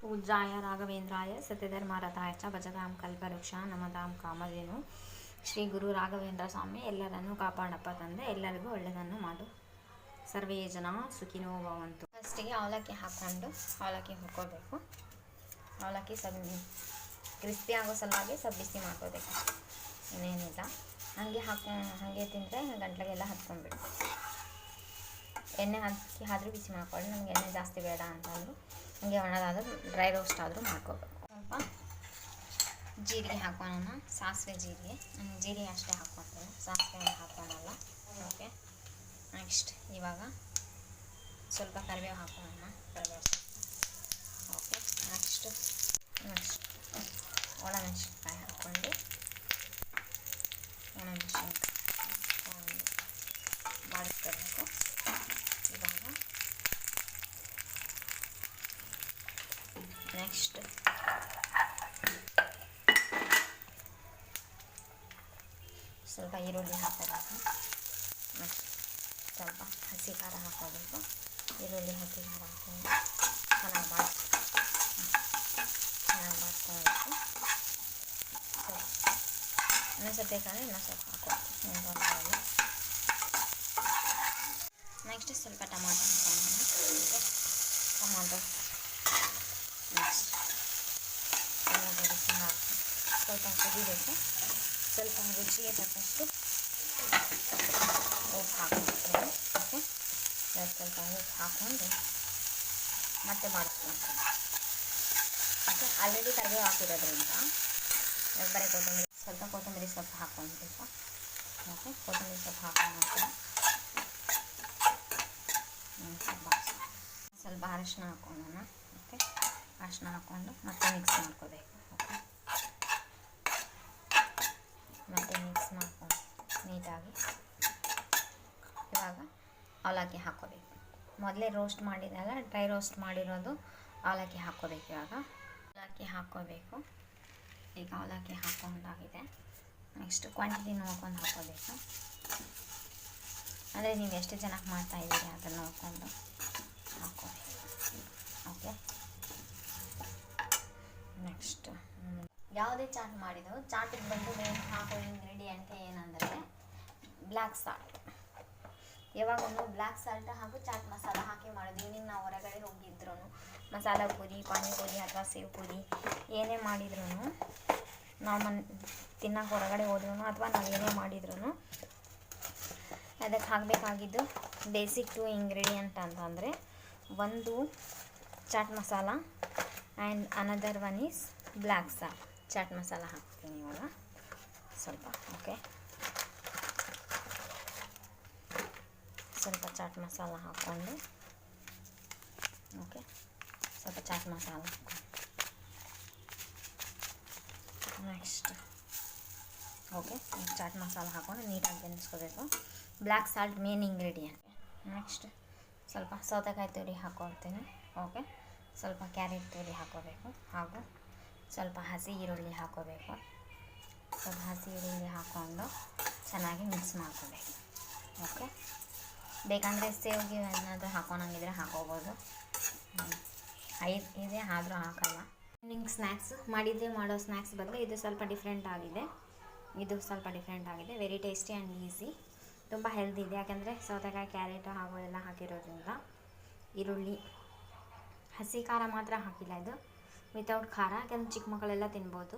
पूज्याय राघवेंद्राय सत्यधर्मरताय च भजतां कल्पवृಕ್ಷ नमतां ಕಾಮಧೇನು ಶ್ರೀ ಗುರು ರಾಘವೇಂದ್ರ ಸ್ವಾಮಿ ಎಲ್ಲರನ್ನೂ ಕಾಪಾಡಪ್ಪ ತಂದೆ, ಎಲ್ಲರಿಗೂ ಒಳ್ಳೆಯದನ್ನು ಮಾಡು. ಸರ್ವೇ ಜನ ಸುಖಿನೋ ಭವಂತು. ಫಸ್ಟಿಗೆ ಅವಲಕ್ಕಿ ಹಾಕ್ಕೊಂಡು ಅವಲಕ್ಕಿ ಹುರ್ಕೋಬೇಕು. ಅವಲಕ್ಕಿ ಸ್ವಲ್ಪ ಕ್ರಿಸ್ಪಿ ಆಗೋ ಸಲುವಾಗಿ ಸ್ವಲ್ಪ ಬಿಸಿ ಮಾಡ್ಕೋಬೇಕು, ಇನ್ನೇನಿಲ್ಲ. ಹಾಗೆ ತಿಂದರೆ ಗಂಟ್ಲಿಗೆಲ್ಲ ಹತ್ಕೊಂಡ್ಬಿಡ್ತು. ಎಣ್ಣೆ ಹಾಕಿ ಆದರೂ ಬಿಸಿ ಮಾಡ್ಕೊಳ್ಳಿ. ನಮ್ಗೆ ಎಣ್ಣೆ ಜಾಸ್ತಿ ಬೇಡ ಅಂತಂದರು ಹಂಗೆ ಒಣದಾದರೂ ಡ್ರೈ ರೋಸ್ಟ್ ಆದರೂ ಮಾಡ್ಕೋಬೇಕು. ಸ್ವಲ್ಪ ಜೀರಿಗೆ ಹಾಕೋಣ, ಸಾಸಿವೆ ಜೀರಿಗೆ. ಜೀರಿಗೆ ಅಷ್ಟೇ ಹಾಕ್ಕೊಳ್ತೇನೆ, ಸಾಸಿವೆ ಹಾಕೋಣಲ್ಲ. ಓಕೆ, ನೆಕ್ಸ್ಟ್ ಇವಾಗ ಸ್ವಲ್ಪ ಕರಿಬೇವು ಹಾಕೋಣ, ಕರಿಬೇವು. ಓಕೆ, ನೆಕ್ಸ್ಟ್ ಒಣಮೆಣಸಿನ್ಕಾಯಿ ಹಾಕ್ಕೊಂಡು ಹಾಕ್ಕೊಂಡು ಬಾಡಿಸ್ಕೋಬೇಕು. ಇವಾಗ ನೆಕ್ಸ್ಟ್ ಸ್ವಲ್ಪ ಈರುಳ್ಳಿ ಹಾಕೋಬೇಕು. ಸ್ವಲ್ಪ ಹಸಿ ಖಾರ ಹಾಕೋಬೇಕು. ಈರುಳ್ಳಿ ಹಸಿ ಖಾರ ಹಾಕೊಂಡು ಚೆನ್ನಾಗಿ ಬಾಡಿಸ್ಕೊಬೇಕು. ಇನ್ನೊಂದು ಸ್ವಲ್ಪ ಬೇಕಾದರೆ ಇನ್ನೊಂದು ಸ್ವಲ್ಪ ಹಾಕೋಬೇಕು. ನೆಕ್ಸ್ಟ್ ಸ್ವಲ್ಪ ಟೊಮಾಟೊ ಹಾಕೋಣ. ಟೊಮಾಟೊ ನೆಕ್ಸ್ಟ್ ಟೊಮಾಟೊ ಹಾಕಿ ಸ್ವಲ್ಪ ಕುದಿಬೇಕು. ಸ್ವಲ್ಪ ರುಚಿಗೆ ತಕ್ಕಷ್ಟು ಉಪ್ಪು ಹಾಕ್ತೀನಿ. ಓಕೆ, ಸ್ವಲ್ಪ ಉಪ್ಪು ಹಾಕ್ಕೊಂಡು ಮತ್ತೆ ಬಾಡಿಸ್ಬೇಕು. ಓಕೆ, ಆಲ್ರೆಡಿ ಕರಿಬೇವು ಹಾಕಿರೋದ್ರಿಂದ ಬರೀ ಕೊತ್ತಂಬರಿ ಸೊಪ್ಪು ಹಾಕ್ಕೊಳ್ಬೇಕು. ಓಕೆ, ಕೊತ್ತಂಬರಿ ಸೊಪ್ಪು ಹಾಕೊಂಡು ಸ್ವಲ್ಪ ಅರಿಶಿನ ಹಾಕೊಳ್ಳೋಣ. ಓಕೆ, ಅರಿಶಿನ ಹಾಕ್ಕೊಂಡು ಮತ್ತೆ ಮಿಕ್ಸ್ ಮಾಡ್ಕೋಬೇಕು. ಓಕೆ, ಮತ್ತೆ ಮಿಕ್ಸ್ ಮಾಡ್ಕೊಂಡು ನೀಟಾಗಿ ಇವಾಗ ಅವಲಕ್ಕಿ ಹಾಕ್ಕೋಬೇಕು. ಮೊದಲೇ ರೋಸ್ಟ್ ಮಾಡಿದಾಗ ಡ್ರೈ ರೋಸ್ಟ್ ಮಾಡಿರೋದು ಅವಲಕ್ಕಿ ಹಾಕ್ಕೋಬೇಕು. ಇವಾಗ ಅವಲಕ್ಕಿ ಹಾಕ್ಕೋಬೇಕು. ಈಗ ಅವಲಕ್ಕಿ ಹಾಕ್ಕೊಂಡಾಗಿದೆ. ನೆಕ್ಸ್ಟ್ ಕ್ವಾಂಟಿಟಿ ನೋಡ್ಕೊಂಡು ಹಾಕ್ಕೋಬೇಕು. ಅಂದರೆ ನೀವು ಎಷ್ಟು ಜನಕ್ಕೆ ಮಾಡ್ತಾಯಿದ್ದೀರಿ ಅದನ್ನು ನೋಡಿಕೊಂಡು ಹಾಕ್ಕೋಬೇಕು. ಓಕೆ, ನೆಕ್ಸ್ಟ್ ಯಾವುದೇ ಚಾಟ್ ಮಾಡಿದೋ ಚಾಟಿಗೆ ಬಂದು ನೀವು ಹಾಕೋ ಇಂಗ್ರೀಡಿಯೆಂಟ್ ಏನಂದರೆ ಬ್ಲ್ಯಾಕ್ ಸಾಲ್ಟ್. ಯಾವಾಗೊಂದು ಬ್ಲ್ಯಾಕ್ ಸಾಲ್ಟ್ ಹಾಗೂ ಚಾಟ್ ಮಸಾಲ ಹಾಕಿ ಮಾಡೋದು. ಈವ್ನಿಂಗ್ ನಾವು ಹೊರಗಡೆ ಹೋಗಿದ್ರು ಮಸಾಲ ಪೂರಿ, ಪಾನಿಪೂರಿ ಅಥವಾ ಸೇವ್ ಪೂರಿ ಏನೇ ಮಾಡಿದ್ರು, ನಾವು ತಿನ್ನೋಕೆ ಹೊರಗಡೆ ಹೋದ್ರೂ ಅಥವಾ ನಾವು ಏನೇ ಮಾಡಿದ್ರು ಅದಕ್ಕೆ ಹಾಕಬೇಕಾಗಿದ್ದು ಬೇಸಿಕ್ 2 ಇಂಗ್ರೀಡಿಯೆಂಟ್ ಅಂತಂದರೆ ಒಂದು chaat masala and another one is black salt. Chaat masala ಹಾಕ್ತೀನಿ ಇವಾಗ ಸ್ವಲ್ಪ. ಓಕೆ, ಸ್ವಲ್ಪ ಚಾಟ್ ಮಸಾಲ ಹಾಕ್ಕೊಂಡು ಓಕೆ ಸ್ವಲ್ಪ ಚಾಟ್ ಮಸಾಲ ಹಾಕ್ಕೊಂಡು ನೆಕ್ಸ್ಟ್ ಓಕೆ ಚಾಟ್ ಮಸಾಲ ಹಾಕ್ಕೊಂಡು ನೀಟಾಗಿ ಬೆರೆಸ್ಕೋಬೇಕು. Black salt main ingredient. Next ಸ್ವಲ್ಪ ಸೌತೆಕಾಯಿ ತುರಿ ಹಾಕ್ಕೊಳ್ತೀನಿ. ಓಕೆ, ಸ್ವಲ್ಪ ಕ್ಯಾರೆಟ್ ತುರಿ ಹಾಕ್ಕೋಬೇಕು ಹಾಗೂ ಸ್ವಲ್ಪ ಹಸಿ ಈರುಳ್ಳಿ ಹಾಕ್ಕೋಬೇಕು. ಸ್ವಲ್ಪ ಹಸಿ ಈರುಳ್ಳಿ ಹಾಕ್ಕೊಂಡು ಚೆನ್ನಾಗಿ ಮಿಕ್ಸ್ ಮಾಡ್ಕೋಬೇಕು. ಓಕೆ, ಬೇಕಂದರೆ ಸೇವ್ಗೆ ಏನಾದರೂ ಹಾಕ್ಕೊಳಂಗಿದ್ರೆ ಹಾಕೋಬೋದು. ಇದೆ ಆದರೂ ಹಾಕಲ್ಲ. ಈವ್ನಿಂಗ್ ಸ್ನ್ಯಾಕ್ಸ್ ಮಾಡೋ ಸ್ನ್ಯಾಕ್ಸ್ ಬದಲು ಇದು ಸ್ವಲ್ಪ ಡಿಫ್ರೆಂಟ್ ಆಗಿದೆ. ವೆರಿ ಟೇಸ್ಟಿ ಆ್ಯಂಡ್ ಈಸಿ, ತುಂಬ ಹೆಲ್ದಿ ಇದೆ. ಯಾಕೆಂದರೆ ಸೌತೆಕಾಯಿ, ಕ್ಯಾರೆಟ್ ಹಾಗೂ ಎಲ್ಲ ಹಾಕಿರೋದ್ರಿಂದ. ಈರುಳ್ಳಿ ಹಸಿ ಖಾರ ಮಾತ್ರ ಹಾಕಿಲ್ಲ, ಇದು ವಿತೌಟ್ ಖಾರ. ಯಾಕೆಂದರೆ ಚಿಕ್ಕ ಮಕ್ಕಳೆಲ್ಲ ತಿನ್ಬೋದು.